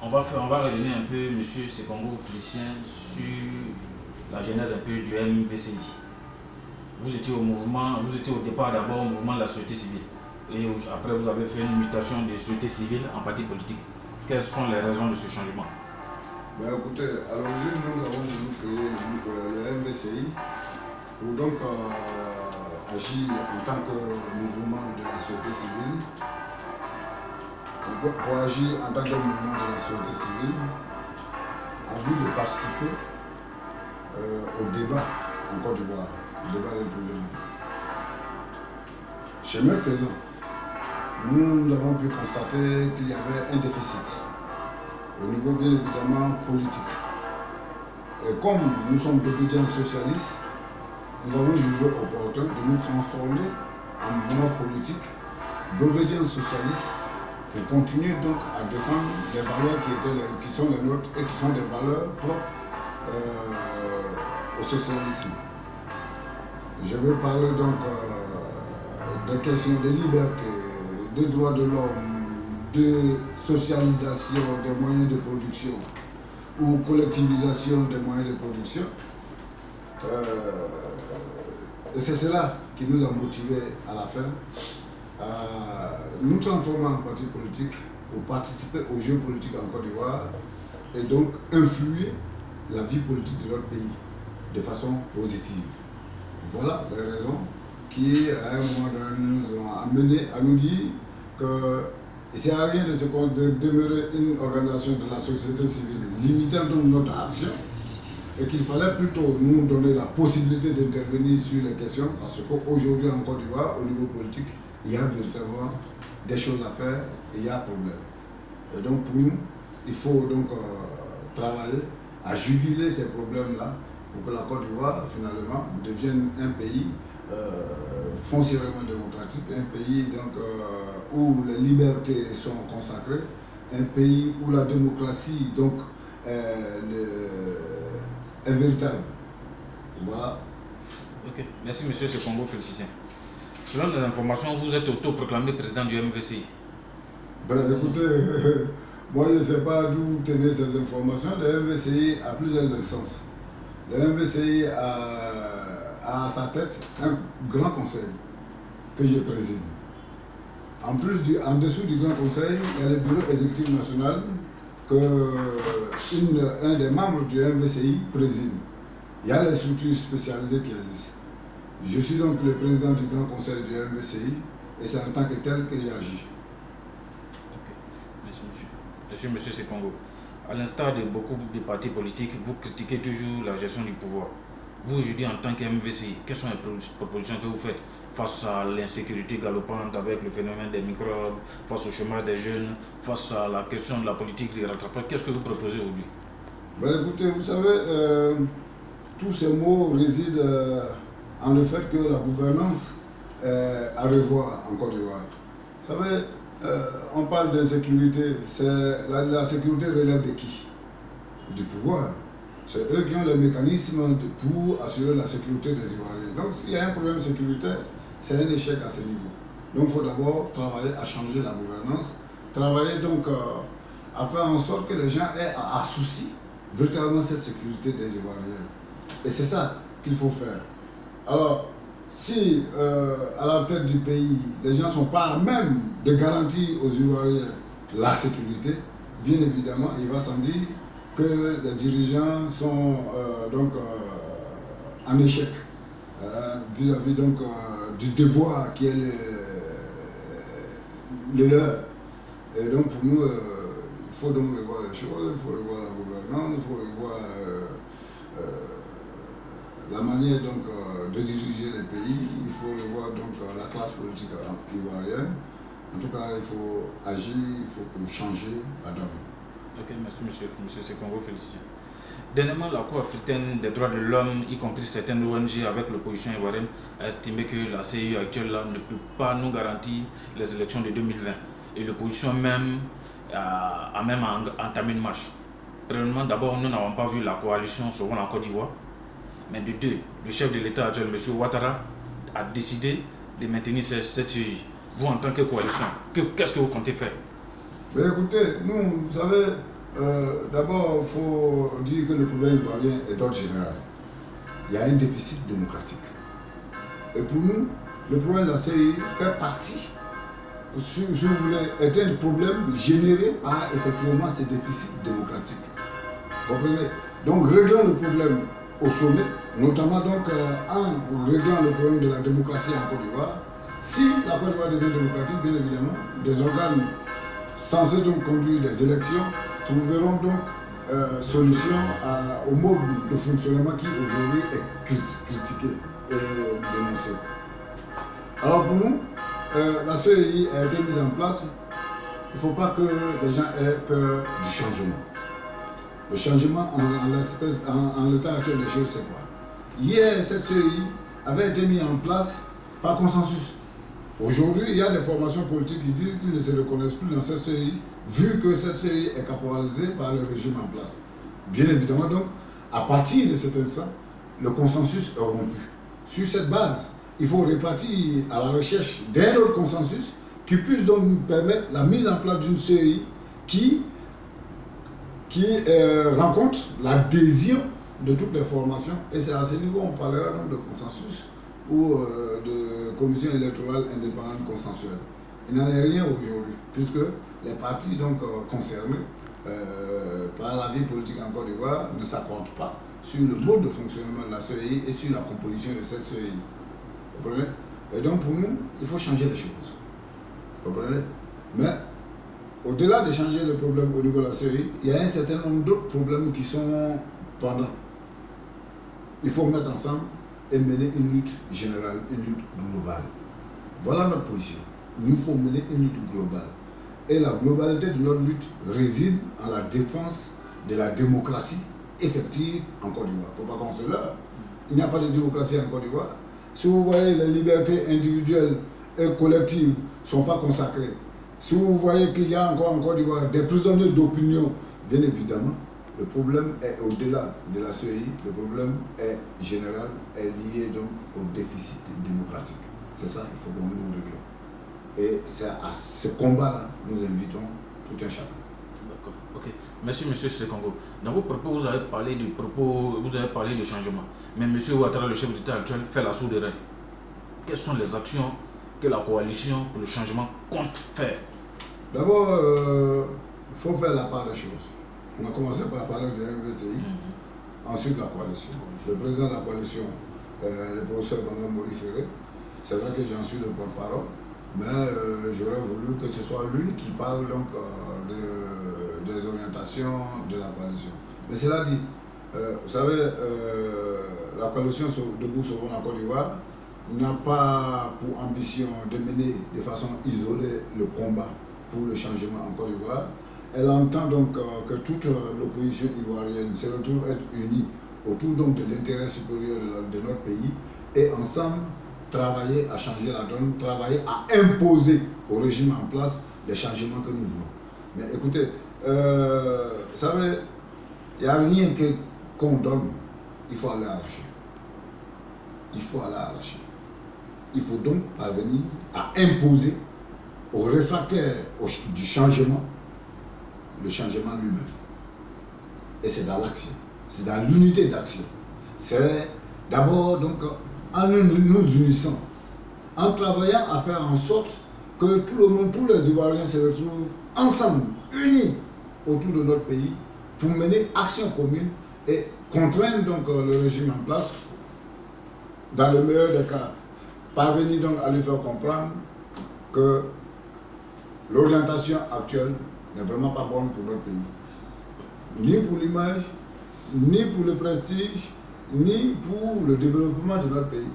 on va revenir un peu, monsieur Sekongo Félicien, sur la genèse un peu du MVCI. Vous étiez au départ d'abord au mouvement de la société civile. Et après, vous avez fait une mutation de société civile en parti politique. Quelles sont les raisons de ce changement? Ben écoutez, à l'origine, nous avons voulu créer le MVCI pour donc agir en tant que mouvement de la société civile, pour agir en tant que mouvement de la société civile, en vue de participer au débat en Côte d'Ivoire, au débat de tout genre. Chemin faisant, nous avons pu constater qu'il y avait un déficit au niveau bien évidemment politique. Et comme nous sommes d'origine socialiste, nous avons jugé opportun de nous transformer en mouvement politique d'obédience socialiste pour continuer donc à défendre les valeurs qui sont les nôtres et qui sont des valeurs propres au socialisme. Je vais parler donc des questions de liberté, de droits de l'homme, de socialisation des moyens de production ou collectivisation des moyens de production. Et c'est cela qui nous a motivés à la fin à nous transformer en parti politique pour participer aux jeux politiques en Côte d'Ivoire et donc influer la vie politique de notre pays de façon positive. Voilà les raisons qui, à un moment donné, nous ont amenés à nous dire que il ne sert à rien de demeurer une organisation de la société civile, limitant donc notre action, et qu'il fallait plutôt nous donner la possibilité d'intervenir sur les questions, parce qu'aujourd'hui en Côte d'Ivoire, au niveau politique, il y a véritablement des choses à faire et il y a problème. Et donc pour nous, il faut donc travailler à juguler ces problèmes-là pour que la Côte d'Ivoire, finalement, devienne un pays foncièrement démocratique, un pays donc, où les libertés sont consacrées, un pays où la démocratie donc, est véritable. Voilà. Ok, merci monsieur Sekongo Félicien. Selon les informations, vous êtes autoproclamé président du MVCI. Ben écoutez, moi je ne sais pas d'où vous tenez ces informations. Le MVCI a plusieurs instances. Le MVCI a à sa tête un grand conseil que je préside. En dessous du grand conseil, il y a le bureau exécutif national que un des membres du MVCI préside. Il y a les structures spécialisées qui existent. Je suis donc le président du grand conseil du MVCI et c'est en tant que tel que j'ai agi. Ok, merci monsieur. Monsieur Sekongo, à l'instar de beaucoup de partis politiques, vous critiquez toujours la gestion du pouvoir. Vous, aujourd'hui, en tant qu'MVCI, quelles sont les propositions que vous faites face à l'insécurité galopante avec le phénomène des microbes, face au chômage des jeunes, face à la question de la politique des rattrapages? Qu'est-ce que vous proposez aujourd'hui? Ben écoutez, vous savez, tous ces mots résident en le fait que la gouvernance est à revoir en Côte d'Ivoire. Vous savez, on parle d'insécurité, la sécurité relève de qui? Du pouvoir. C'est eux qui ont les mécanismes pour assurer la sécurité des Ivoiriens. Donc s'il y a un problème sécuritaire, c'est un échec à ce niveau. Donc il faut d'abord travailler à changer la gouvernance, travailler donc à faire en sorte que les gens aient à souci véritablement cette sécurité des Ivoiriens. Et c'est ça qu'il faut faire. Alors, si à la tête du pays, les gens ne sont pas à même de garantir aux Ivoiriens la sécurité, bien évidemment, il va sans dire que les dirigeants sont donc en échec vis-à-vis donc du devoir qui est le leur. Et donc pour nous, il faut donc revoir les choses, il faut revoir la gouvernance, il faut revoir la manière donc de diriger les pays, il faut revoir donc la classe politique ivoirienne. En tout cas, il faut agir, il faut changer la donne. Ok, merci monsieur Sekongo Félicien. Dernièrement, la Cour africaine des droits de l'homme, y compris certaines ONG avec l'opposition ivoirienne, a estimé que la CEI actuelle là, ne peut pas nous garantir les élections de 2020. Et l'opposition même a même entamé une marche. Premièrement, d'abord, nous n'avons pas vu la coalition selon la Côte d'Ivoire. Mais de deux, le chef de l'État actuel, M. Ouattara, a décidé de maintenir cette CEI. Vous, en tant que coalition, qu'est-ce que vous comptez faire? Mais écoutez, nous, vous savez, D'abord, il faut dire que le problème ivoirien est d'ordre général. Il y a un déficit démocratique. Et pour nous, le problème de la CEI fait partie, si vous voulez, est un problème généré par effectivement ces déficits démocratiques. Comprenez? Donc, réglons le problème au sommet, notamment donc, en réglant le problème de la démocratie en Côte d'Ivoire. Si la Côte d'Ivoire devient démocratique, bien évidemment, des organes censés donc conduire des élections trouveront donc solution au mode de fonctionnement qui aujourd'hui est critiqué et dénoncé. Alors pour nous, la CEI a été mise en place. Il ne faut pas que les gens aient peur du changement. Le changement en l'état actuel des choses, c'est quoi? Hier, cette CEI avait été mise en place par consensus. Aujourd'hui, il y a des formations politiques qui disent qu'ils ne se reconnaissent plus dans cette CEI, vu que cette CEI est caporalisée par le régime en place. Bien évidemment, donc, à partir de cet instant, le consensus est rompu. Sur cette base, il faut repartir à la recherche d'un autre consensus qui puisse donc nous permettre la mise en place d'une CEI qui rencontre l'adhésion de toutes les formations. Et c'est à ce niveau qu'on parlera donc de consensus ou de commission électorale indépendante consensuelle. Il n'en est rien aujourd'hui, puisque les partis donc, concernés par la vie politique en Côte d'Ivoire ne s'accordent pas sur le mode de fonctionnement de la CEI et sur la composition de cette CEI. Vous comprenez? Et donc pour nous, il faut changer les choses. Vous comprenez? Mais au-delà de changer le problème au niveau de la CEI, il y a un certain nombre d'autres problèmes qui sont pendants. Il faut mettre ensemble et mener une lutte générale, une lutte globale. Voilà notre position. Il nous faut mener une lutte globale. Et la globalité de notre lutte réside en la défense de la démocratie effective en Côte d'Ivoire. Il ne faut pas qu'on se leurre. Il n'y a pas de démocratie en Côte d'Ivoire. Si vous voyez les libertés individuelles et collectives ne sont pas consacrées, si vous voyez qu'il y a encore en Côte d'Ivoire des prisonniers d'opinion, bien évidemment, le problème est au-delà de la CEI, le problème est général, est lié donc au déficit démocratique. C'est ça qu'il faut que nous réglons. Et c'est à ce combat-là que nous invitons tout un chacun. D'accord, ok. Merci, monsieur Sekongo. Dans vos propos, vous avez parlé de changement. Mais monsieur Ouattara, le chef d'État actuel, fait la sourde oreille. Quelles sont les actions que la coalition pour le changement compte faire? D'abord, il faut faire la part des choses. On a commencé par parler de MVCI, ensuite la coalition. Le président de la coalition, le professeur Maurice Ferré, c'est vrai que j'en suis le porte-parole, mais j'aurais voulu que ce soit lui qui parle donc des orientations de la coalition. Mais cela dit, vous savez, la coalition Debout Sauvons la Côte d'Ivoire n'a pas pour ambition de mener de façon isolée le combat pour le changement en Côte d'Ivoire. Elle entend donc que toute l'opposition ivoirienne se retrouve être unie autour donc de l'intérêt supérieur de notre pays et ensemble travailler à changer la donne, travailler à imposer au régime en place les changements que nous voulons. Mais écoutez, vous savez, il n'y a rien qu'on donne, il faut aller arracher. Il faut aller arracher. Il faut donc parvenir à imposer aux réfractaires du changement le changement lui-même. Et c'est dans l'action, c'est dans l'unité d'action. C'est d'abord donc en nous unissant, en travaillant à faire en sorte que tout le monde, tous les Ivoiriens se retrouvent ensemble, unis autour de notre pays pour mener action commune et contraindre donc le régime en place, dans le meilleur des cas, parvenir donc à lui faire comprendre que l'orientation actuelle n'est vraiment pas bonne pour notre pays. Ni pour l'image, ni pour le prestige, ni pour le développement de notre pays.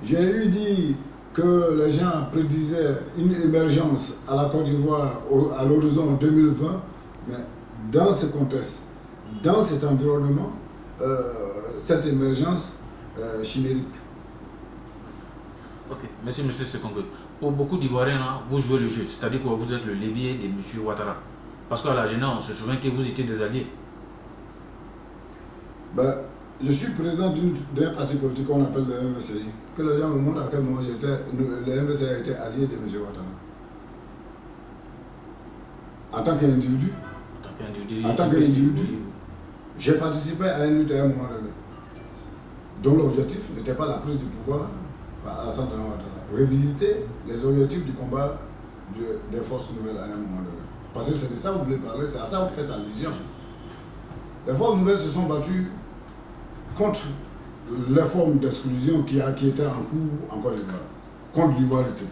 J'ai eu dit que les gens prédisaient une émergence à la Côte d'Ivoire à l'horizon 2020, mais dans ce contexte, dans cet environnement, cette émergence chimérique. Ok, merci monsieur Sekongo. Pour beaucoup d'Ivoiriens, vous jouez le jeu, c'est-à-dire que vous êtes le levier de M. Ouattara. Parce qu'à la Génère, on se souvient que vous étiez des alliés. Ben, je suis président d'un parti politique qu'on appelle le MVCI. Que les gens me montrent à quel moment le MVCI a été allié de M. Ouattara. En tant qu'individu. En tant qu'individu. En tant qu'individu, j'ai participé à une lutte à un moment donné, dont l'objectif n'était pas la prise du pouvoir par Alassane Ouattara. Revisiter les objectifs du combat des forces nouvelles à un moment donné. Parce que c'est de ça que vous voulez parler, c'est à ça que vous faites allusion. Les forces nouvelles se sont battues contre les formes d'exclusion qui étaient en cours en Côte d'Ivoire, contre l'ivoirité.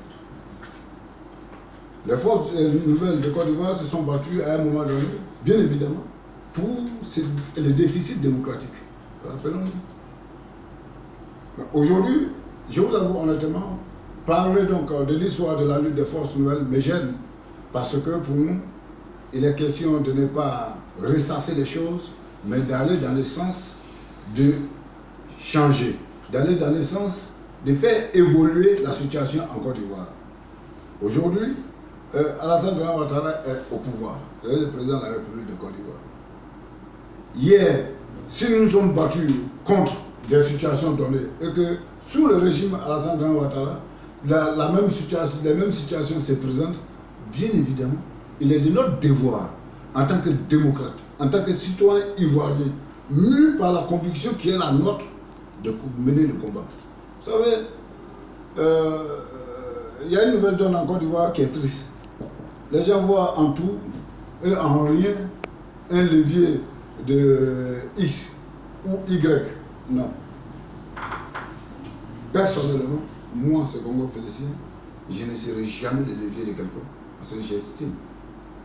Les forces nouvelles de Côte d'Ivoire se sont battues à un moment donné, bien évidemment, pour les déficits démocratiques. Rappelons-nous. Aujourd'hui, je vous avoue honnêtement, parler donc de l'histoire de la lutte des forces nouvelles me gêne, parce que pour nous, il est question de ne pas ressasser les choses, mais d'aller dans le sens de changer, d'aller dans le sens de faire évoluer la situation en Côte d'Ivoire. Aujourd'hui, Alassane Ouattara est au pouvoir, le président de la République de Côte d'Ivoire. Hier, si nous nous sommes battus contre des situations données et que sous le régime Alassane Ouattara, les mêmes situations se présentent, bien évidemment, il est de notre devoir, en tant que démocrate, en tant que citoyen ivoirien, mû par la conviction qui est la nôtre, de mener le combat. Vous savez, il y a une nouvelle donne en Côte d'Ivoire qui est triste. Les gens voient en tout et en rien un levier de X ou Y. Non. Personnellement, moi, ce Congo Félicien, je ne serai jamais le levier de quelqu'un. Parce que j'estime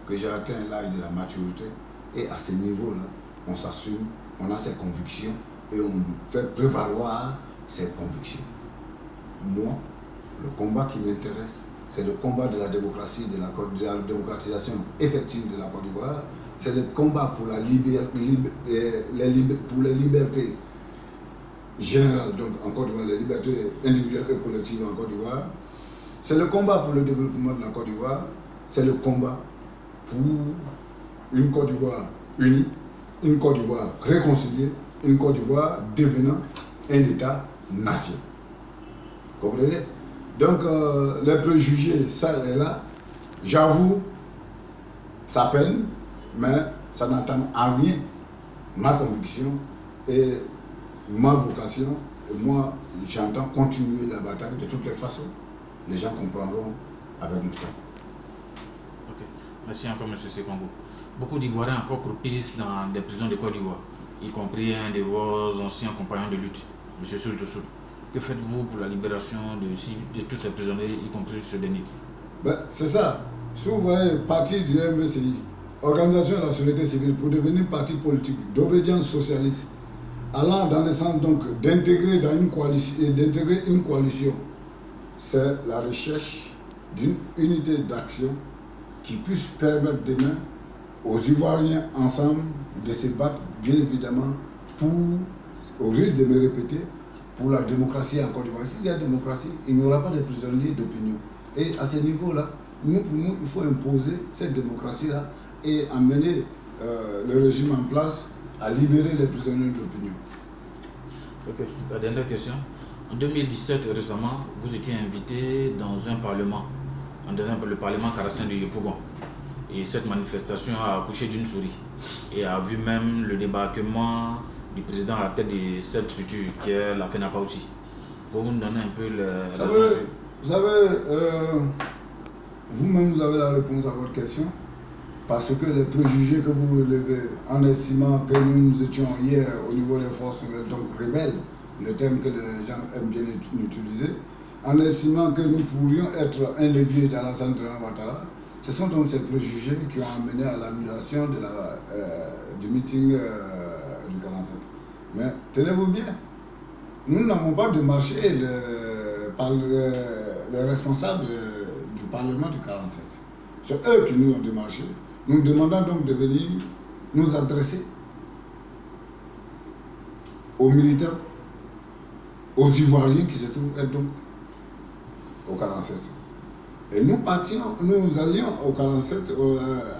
que j'ai atteint l'âge de la maturité et à ce niveau-là, on s'assume, on a ses convictions et on fait prévaloir ses convictions. Moi, le combat qui m'intéresse, c'est le combat de la démocratie, de la démocratisation effective de la Côte d'Ivoire. C'est le combat pour pour les libertés générales, donc en Côte d'Ivoire, les libertés individuelles et collectives en Côte d'Ivoire. C'est le combat pour le développement de la Côte d'Ivoire. C'est le combat pour une Côte d'Ivoire unie, une Côte d'Ivoire réconciliée, une Côte d'Ivoire devenant un État-nation. Vous comprenez? Donc, les préjugés, ça est là. J'avoue, ça peine, mais ça n'entame en rien ma conviction et ma vocation. Et moi, j'entends continuer la bataille de toutes les façons. Les gens comprendront avec le temps. Ok. Merci encore, M. Sekongo. Beaucoup d'Ivoiriens encore croupissent dans des prisons de Côte d'Ivoire, y compris un de vos anciens compagnons de lutte, M. Soultoussou. Que faites-vous pour la libération de tous ces prisonniers, y compris ce dernier? C'est ça. Si vous voyez, parti du MVCI, Organisation de la Société Civile, pour devenir parti politique d'obédience socialiste, allant dans le sens donc d'intégrer une coalition, c'est la recherche d'une unité d'action qui puisse permettre demain aux Ivoiriens ensemble de se battre, bien évidemment, au risque de me répéter, pour la démocratie en Côte d'Ivoire. S'il y a démocratie, il n'y aura pas de prisonniers d'opinion. Et à ce niveau-là, pour nous, il faut imposer cette démocratie-là et amener le régime en place à libérer les prisonniers d'opinion. Ok, la dernière question. En 2017, récemment, vous étiez invité dans un parlement, le parlement Karassin de Yopougon. Et cette manifestation a accouché d'une souris et a vu même le débarquement du président à la tête de cette structure qui est la FENAPA aussi. Pour vous donner un peu vous savez, vous-même vous avez la réponse à votre question, parce que les préjugés que vous relevez en estimant que nous étions hier au niveau des forces donc rebelles, le terme que les gens aiment bien utiliser, en estimant que nous pourrions être un levier d'Alassane Ouattara, ce sont donc ces préjugés qui ont amené à l'annulation du meeting du 47. Mais tenez-vous bien, nous n'avons pas démarché les responsables du Parlement du 47. C'est eux qui nous ont démarché. Nous demandons donc de venir nous adresser aux militants, aux Ivoiriens qui se trouvent donc au 47. Et nous allions au 47,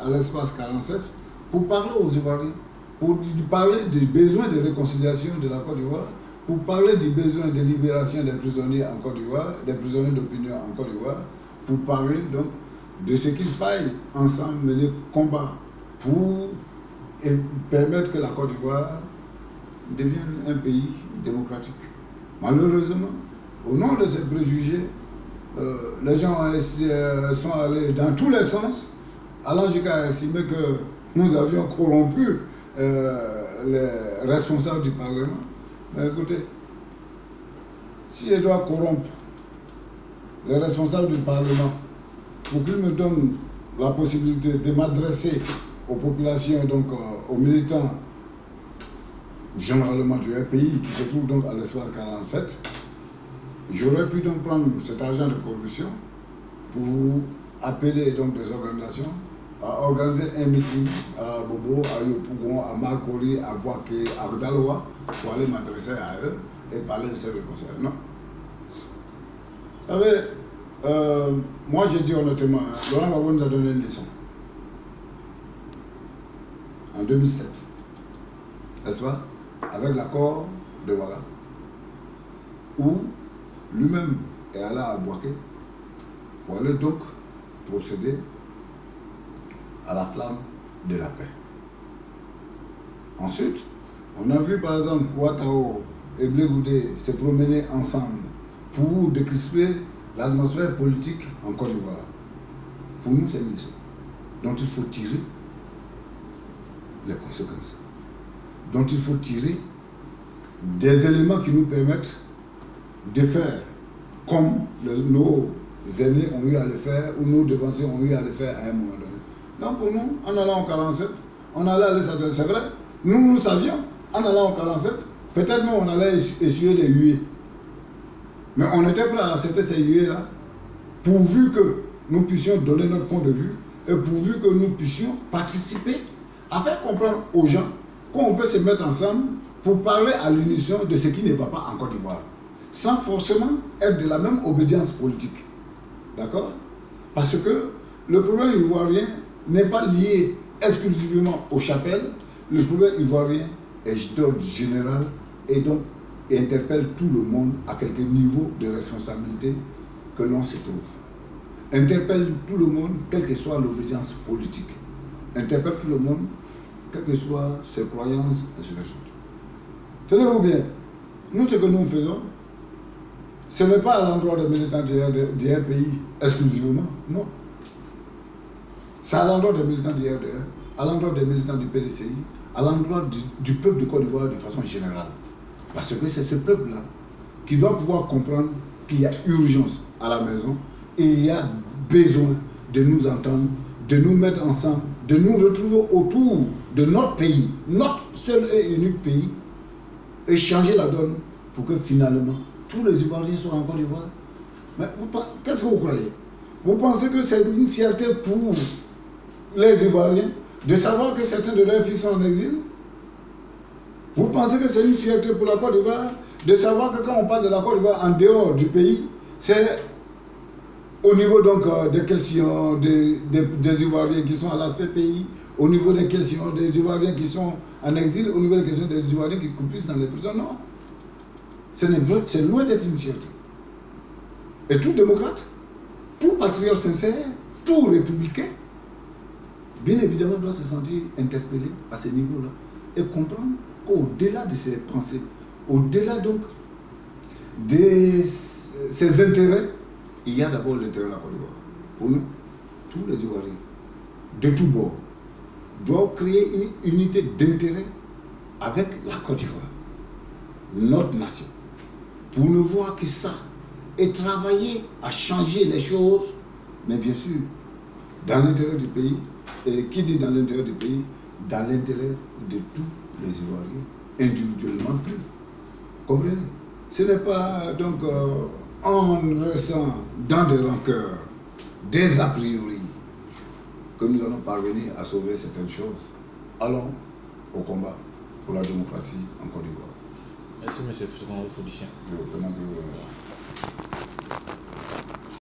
à l'espace 47, pour parler aux Ivoiriens, pour parler des besoins de réconciliation de la Côte d'Ivoire, pour parler du besoin de libération des prisonniers en Côte d'Ivoire, des prisonniers d'opinion en Côte d'Ivoire, pour parler donc de ce qu'il faille ensemble mener combat pour et permettre que la Côte d'Ivoire devienne un pays démocratique. Malheureusement, au nom de ces préjugés, les gens sont allés dans tous les sens, allant jusqu'à estimer que nous avions corrompu les responsables du Parlement. Mais écoutez, si je dois corrompre les responsables du Parlement pour qu'ils me donnent la possibilité de m'adresser aux populations, donc aux militants, généralement du RPI, qui se trouve donc à l'espace 47, j'aurais pu donc prendre cet argent de corruption pour vous appeler donc des organisations à organiser un meeting à Bobo, à Yopougon, à Marcory, à Boaké, à Daloa, pour aller m'adresser à eux et parler de ces réconciliations. Non. Vous savez, moi j'ai dit honnêtement, Laurent Gbagbo nous a donné une leçon. En 2007, n'est-ce pas? Avec l'accord de Ouaga, où lui-même est allé à Boaké pour aller donc procéder à la flamme de la paix. Ensuite, on a vu par exemple Ouattao et Blé Goudé se promener ensemble pour décrisper l'atmosphère politique en Côte d'Ivoire. Pour nous, c'est une leçon dont il faut tirer les conséquences, dont il faut tirer des éléments qui nous permettent de faire comme nos aînés ont eu à le faire, ou nos devanciers ont eu à le faire à un moment donné. Donc pour nous, en allant en 47, on allait aller s'adresser. C'est vrai, nous savions, en allant en 47, peut-être nous on allait essuyer des huées. Mais on était prêt à accepter ces huées-là, pourvu que nous puissions donner notre point de vue, et pourvu que nous puissions participer à faire comprendre aux gens qu'on peut se mettre ensemble pour parler à l'unisson de ce qui ne va pas en Côte d'Ivoire, sans forcément être de la même obédience politique. D'accord? Parce que le problème ivoirien n'est pas lié exclusivement aux chapelles, le problème ivoirien est d'ordre général et donc interpelle tout le monde à quelque niveau de responsabilité que l'on se trouve. Interpelle tout le monde, quelle que soit l'obédience politique. Interpelle tout le monde, quelles que soient ses croyances, et ce que ce. Tenez-vous bien, nous ce que nous faisons, ce n'est pas à l'endroit des militants du RPI exclusivement, non. C'est à l'endroit des militants du RDR, à l'endroit des militants du PDCI, à l'endroit du peuple de Côte d'Ivoire de façon générale. Parce que c'est ce peuple-là qui doit pouvoir comprendre qu'il y a urgence à la maison et il y a besoin de nous entendre, de nous mettre ensemble, de nous retrouver autour de notre pays, notre seul et unique pays, et changer la donne pour que finalement tous les Ivoiriens soient en Côte d'Ivoire. Mais qu'est-ce que vous croyez? Vous pensez que c'est une fierté pour les Ivoiriens de savoir que certains de leurs fils sont en exil? Vous pensez que c'est une fierté pour la Côte d'Ivoire de savoir que quand on parle de la Côte d'Ivoire en dehors du pays, c'est au niveau donc des questions des Ivoiriens qui sont à la CPI, au niveau des questions des Ivoiriens qui sont en exil, au niveau des questions des Ivoiriens qui croupissent dans les prisons? Non. C'est loin d'être une fierté. Et tout démocrate, tout patriote sincère, tout républicain, bien évidemment doit se sentir interpellé à ce niveau-là et comprendre qu'au-delà de ses pensées, au-delà donc de ses intérêts, il y a d'abord l'intérêt de la Côte d'Ivoire. Pour nous, tous les Ivoiriens, de tous bords, doivent créer une unité d'intérêt avec la Côte d'Ivoire, notre nation, pour ne voir que ça et travailler à changer les choses, mais bien sûr, dans l'intérêt du pays. Et qui dit dans l'intérêt du pays? Dans l'intérêt de tous les Ivoiriens, individuellement pris. Comprenez? Ce n'est pas donc en restant dans des rancœurs, des a priori, que nous allons parvenir à sauver certaines choses. Allons au combat pour la démocratie en Côte d'Ivoire. Merci, M. Foussoukan Foudicien. Je vous remercie.